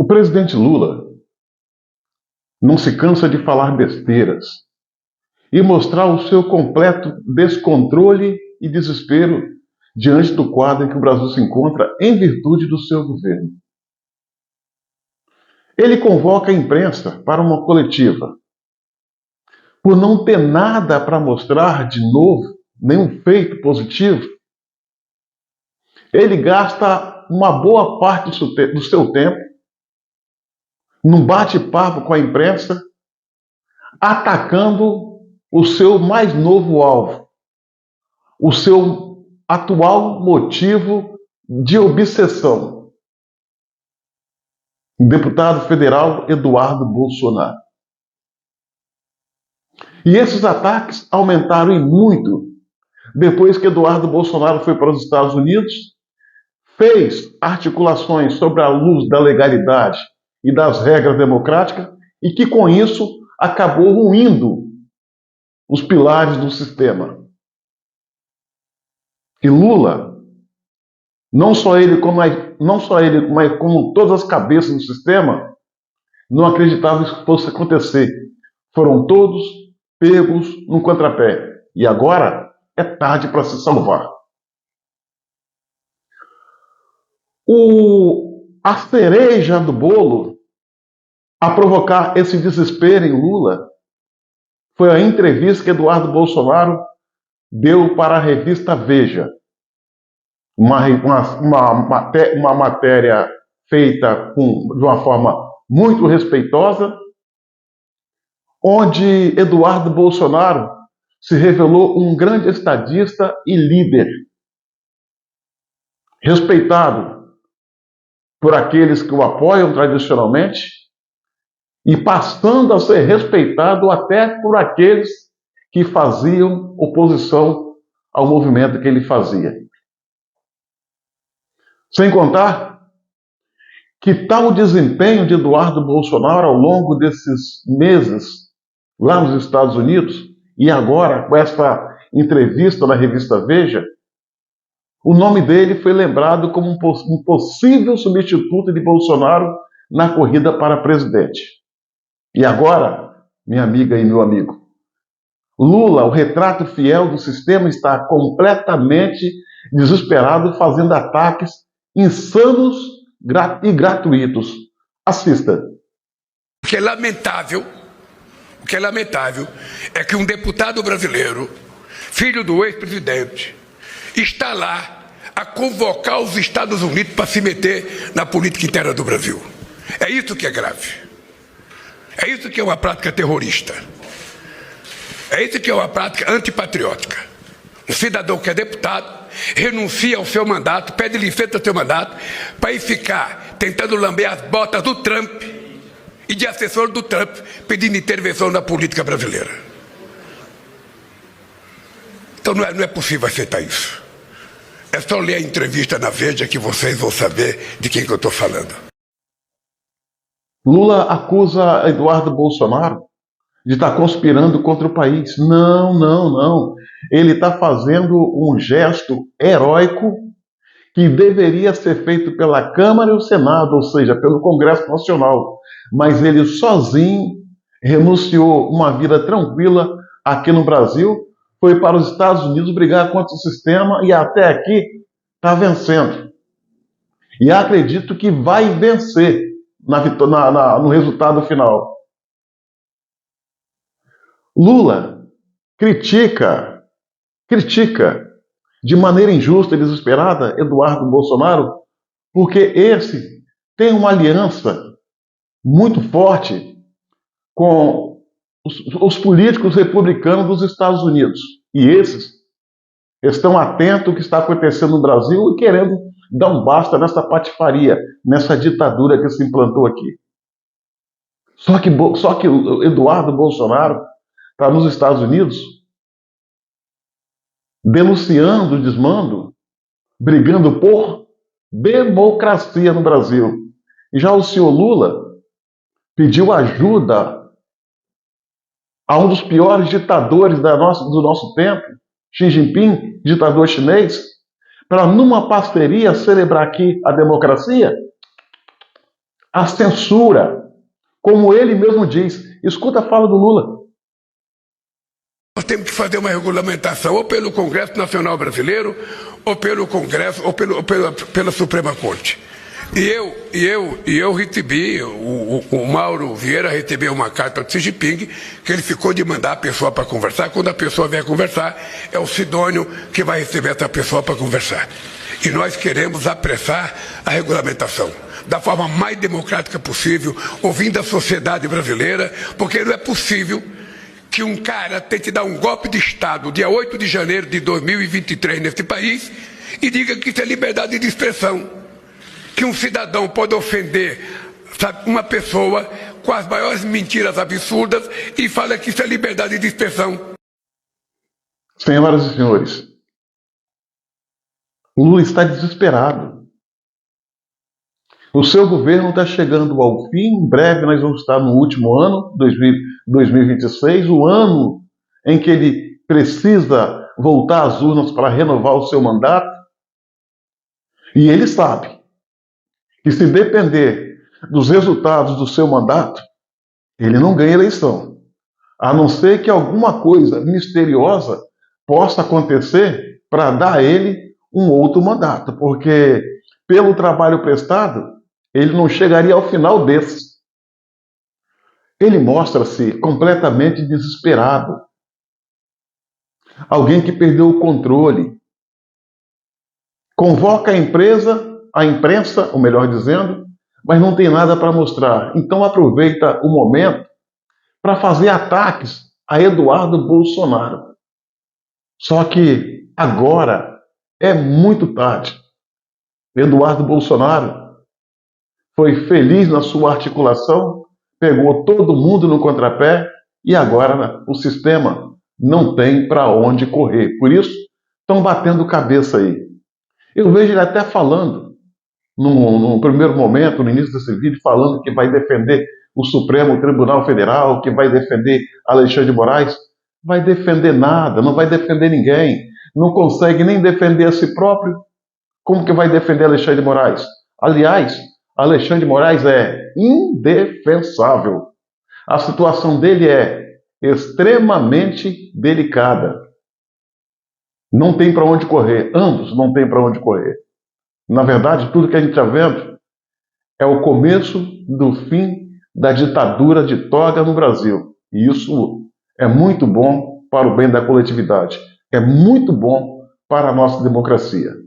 O presidente Lula não se cansa de falar besteiras e mostrar o seu completo descontrole e desespero diante do quadro em que o Brasil se encontra em virtude do seu governo. Ele convoca a imprensa para uma coletiva. Por não ter nada para mostrar de novo, nenhum feito positivo, ele gasta uma boa parte do seu tempo num bate-papo com a imprensa, atacando o seu mais novo alvo, o seu atual motivo de obsessão, o deputado federal Eduardo Bolsonaro. E esses ataques aumentaram em muito depois que Eduardo Bolsonaro foi para os Estados Unidos, fez articulações sobre a luz da legalidade e das regras democráticas e que com isso acabou ruindo os pilares do sistema. E Lula, não só ele, mas como todas as cabeças do sistema, não acreditavam que isso fosse acontecer. Foram todos pegos no contrapé. E agora é tarde para se salvar. A cereja do bolo a provocar esse desespero em Lula foi a entrevista que Eduardo Bolsonaro deu para a revista Veja. Uma matéria feita de uma forma muito respeitosa, onde Eduardo Bolsonaro se revelou um grande estadista e líder, respeitado por aqueles que o apoiam tradicionalmente e passando a ser respeitado até por aqueles que faziam oposição ao movimento que ele fazia. Sem contar que tal desempenho de Eduardo Bolsonaro ao longo desses meses lá nos Estados Unidos e agora com essa entrevista na revista Veja, o nome dele foi lembrado como um possível substituto de Bolsonaro na corrida para presidente. E agora, minha amiga e meu amigo, Lula, o retrato fiel do sistema, está completamente desesperado, fazendo ataques insanos e gratuitos. Assista. O que é lamentável é que um deputado brasileiro, filho do ex-presidente, está lá a convocar os Estados Unidos para se meter na política interna do Brasil. É isso que é grave. É isso que é uma prática terrorista. É isso que é uma prática antipatriótica. Um cidadão que é deputado renuncia ao seu mandato, pede licença ao seu mandato, para ir ficar tentando lamber as botas do Trump e de assessor do Trump, pedindo intervenção na política brasileira. Então não é possível aceitar isso. É só ler a entrevista na Veja que vocês vão saber de quem que eu estou falando. Lula acusa Eduardo Bolsonaro de estar conspirando contra o país. Não. Ele está fazendo um gesto heróico que deveria ser feito pela Câmara e o Senado, ou seja, pelo Congresso Nacional. Mas ele sozinho renunciou uma vida tranquila aqui no Brasil, foi para os Estados Unidos brigar contra o sistema e até aqui está vencendo. E acredito que vai vencer no resultado final. Lula critica de maneira injusta e desesperada Eduardo Bolsonaro, porque esse tem uma aliança muito forte com os políticos republicanos dos Estados Unidos. E esses estão atentos ao que está acontecendo no Brasil e querendo dar um basta nessa patifaria, nessa ditadura que se implantou aqui. Só que Eduardo Bolsonaro está nos Estados Unidos denunciando o desmando, brigando por democracia no Brasil. E já o senhor Lula pediu ajuda a um dos piores ditadores do nosso tempo, Xi Jinping, ditador chinês, para numa parceria celebrar aqui a democracia? a censura, como ele mesmo diz. Escuta a fala do Lula. Nós temos que fazer uma regulamentação ou pelo Congresso Nacional Brasileiro, ou pelo Congresso, ou pela Suprema Corte. E eu recebi, o Mauro Vieira recebeu uma carta de Xi Jinping, que ele ficou de mandar a pessoa para conversar. Quando a pessoa vier conversar, é o Sidônio que vai receber essa pessoa para conversar. E nós queremos apressar a regulamentação da forma mais democrática possível, ouvindo a sociedade brasileira, porque não é possível que um cara tente dar um golpe de Estado dia 8 de janeiro de 2023 nesse país e diga que isso é liberdade de expressão. Que um cidadão pode ofender, sabe, uma pessoa com as maiores mentiras absurdas e fala que isso é liberdade de expressão. Senhoras e senhores, Lula está desesperado. O seu governo está chegando ao fim. Em breve nós vamos estar no último ano, 2026, o ano em que ele precisa voltar às urnas para renovar o seu mandato. E ele sabe que se depender dos resultados do seu mandato, ele não ganha eleição. A não ser que alguma coisa misteriosa possa acontecer para dar a ele um outro mandato, porque pelo trabalho prestado, ele não chegaria ao final desse. Ele mostra-se completamente desesperado. Alguém que perdeu o controle. Convoca a imprensa, ou melhor dizendo, mas não tem nada para mostrar. Então aproveita o momento para fazer ataques a Eduardo Bolsonaro. Só que agora é muito tarde. Eduardo Bolsonaro foi feliz na sua articulação, pegou todo mundo no contrapé e agora o sistema não tem para onde correr. Por isso, estão batendo cabeça aí. Eu vejo ele até falando, num primeiro momento, no início desse vídeo, falando que vai defender o Supremo Tribunal Federal, que vai defender Alexandre de Moraes. Vai defender nada, não vai defender ninguém. Não consegue nem defender a si próprio. Como que vai defender Alexandre de Moraes? Aliás, Alexandre de Moraes é indefensável. A situação dele é extremamente delicada. Não tem para onde correr. Ambos não têm para onde correr. Na verdade, tudo que a gente está vendo é o começo do fim da ditadura de toga no Brasil. E isso é muito bom para o bem da coletividade. É muito bom para a nossa democracia.